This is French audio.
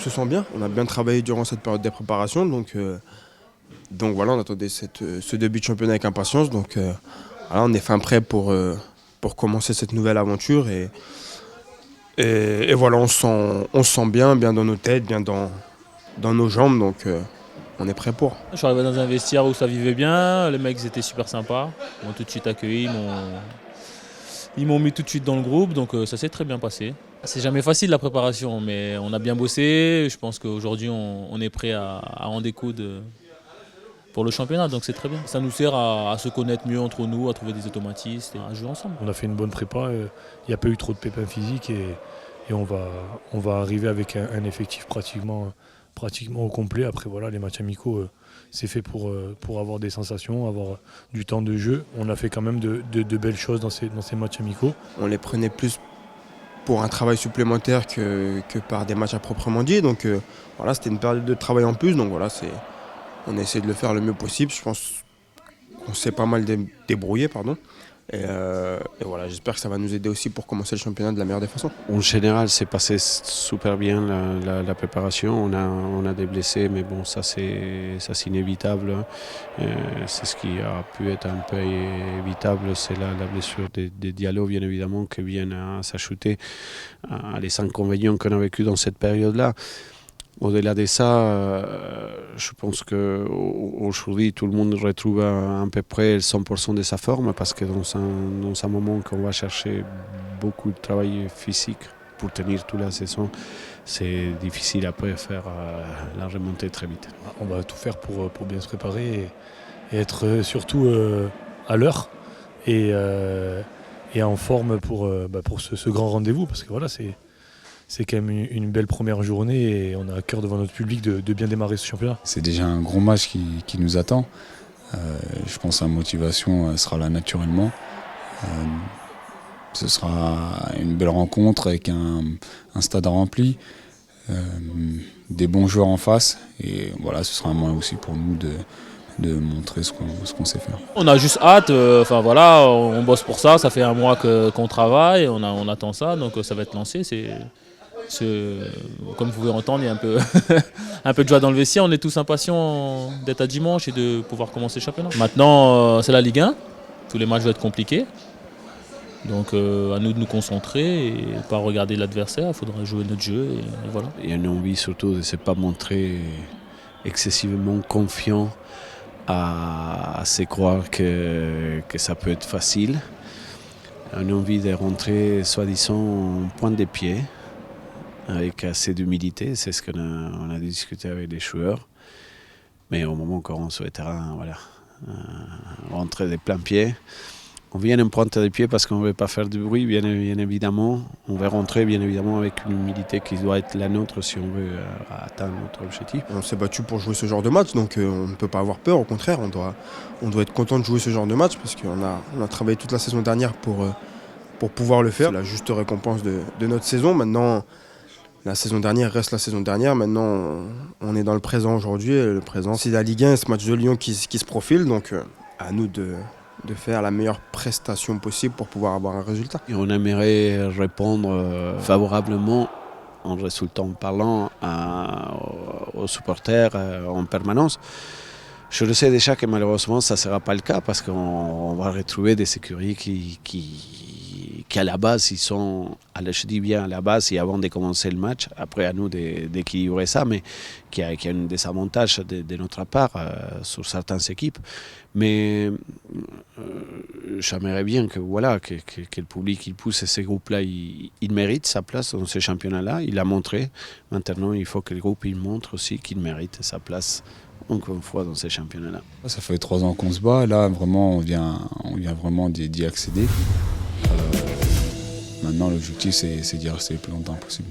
se sent bien. On a bien travaillé durant cette période de préparation. Donc voilà, on attendait ce début de championnat avec impatience. Donc voilà, on est fin prêt pour commencer cette nouvelle aventure. Et voilà, on se sent bien dans nos têtes, bien dans nos jambes. Donc on est prêt pour. Je suis arrivé dans un vestiaire où ça vivait bien. Les mecs étaient super sympas. Ils m'ont tout de suite accueilli. Ils m'ont mis tout de suite dans le groupe. Donc ça s'est très bien passé. C'est jamais facile la préparation, mais on a bien bossé. Je pense qu'aujourd'hui, on est prêt à en découdre pour le championnat, donc c'est très bien. Ça nous sert à se connaître mieux entre nous, à trouver des automatismes et à jouer ensemble. On a fait une bonne prépa, il n'y a pas eu trop de pépins physiques et on va arriver avec un effectif pratiquement au complet. Après voilà, les matchs amicaux, c'est fait pour avoir des sensations, avoir du temps de jeu. On a fait quand même de belles choses dans ces matchs amicaux. On les prenait plus pour un travail supplémentaire que par des matchs à proprement dit. Donc voilà, c'était une période de travail en plus. Donc voilà, on a essayé de le faire le mieux possible. Je pense qu'on s'est pas mal débrouillé, pardon. Et voilà, j'espère que ça va nous aider aussi pour commencer le championnat de la meilleure des façons. En général, c'est passé super bien la préparation. On a des blessés, mais bon, ça c'est inévitable. C'est ce qui a pu être un peu évitable, c'est la blessure des Diallo, bien évidemment, qui viennent s'ajouter à les inconvénients qu'on a vécu dans cette période-là. Au-delà de ça, je pense qu'aujourd'hui, tout le monde retrouve à peu près 100% de sa forme parce que dans un moment qu'on va chercher beaucoup de travail physique pour tenir toute la saison, c'est difficile après faire la remontée très vite. On va tout faire pour bien se préparer et être surtout à l'heure et en forme pour ce grand rendez-vous parce que voilà, c'est quand même une belle première journée et on a à cœur devant notre public de bien démarrer ce championnat. C'est déjà un gros match qui nous attend. Je pense que la motivation sera là naturellement. Ce sera une belle rencontre avec un stade rempli, des bons joueurs en face. Et voilà, ce sera un moyen aussi pour nous de montrer ce qu'on sait faire. On a juste hâte, voilà, on bosse pour ça. Ça fait un mois qu'on travaille, on attend ça, donc ça va être lancé. Comme vous pouvez entendre, il y a un peu de joie dans le vestiaire. On est tous impatients d'être à dimanche et de pouvoir commencer le championnat. Maintenant, c'est la Ligue 1. Tous les matchs vont être compliqués. Donc à nous de nous concentrer et pas regarder l'adversaire. Il faudra jouer notre jeu et voilà. Il y a une envie surtout de ne se pas montrer excessivement confiant à se croire que ça peut être facile. Une envie de rentrer soi-disant en pointe des pieds, avec assez d'humilité, c'est ce qu'on a discuté avec les joueurs. Mais au moment qu'on rentre sur le terrain, voilà, rentrer des plein pieds. On vient en pointe des pieds parce qu'on ne veut pas faire du bruit, bien évidemment. On va rentrer, bien évidemment, avec une humilité qui doit être la nôtre si on veut atteindre notre objectif. On s'est battu pour jouer ce genre de match, donc on ne peut pas avoir peur. Au contraire, on doit être content de jouer ce genre de match parce qu'on a travaillé toute la saison dernière pour pouvoir le faire. C'est la juste récompense de notre saison. Maintenant, la saison dernière reste la saison dernière. Maintenant, on est dans le présent aujourd'hui. Le présent, c'est la Ligue 1 et ce match de Lyon qui se profile. Donc, à nous de faire la meilleure prestation possible pour pouvoir avoir un résultat. Et on aimerait répondre favorablement en résultat parlant aux supporters en permanence. Je le sais déjà que malheureusement ça ne sera pas le cas parce qu'on va retrouver des écuries qui à la base, ils sont, je dis bien à la base et avant de commencer le match, après à nous d'équilibrer ça, mais qui a un désavantage de notre part sur certaines équipes. Mais j'aimerais bien que le public il pousse ces groupes-là, il mérite sa place dans ce championnat-là. Il l'a montré. Maintenant, il faut que le groupe il montre aussi qu'il mérite sa place encore une fois dans ces championnats-là. Ça fait 3 ans qu'on se bat. Là, vraiment, on vient vraiment d'y accéder. Maintenant, l'objectif, c'est d'y rester le plus longtemps possible.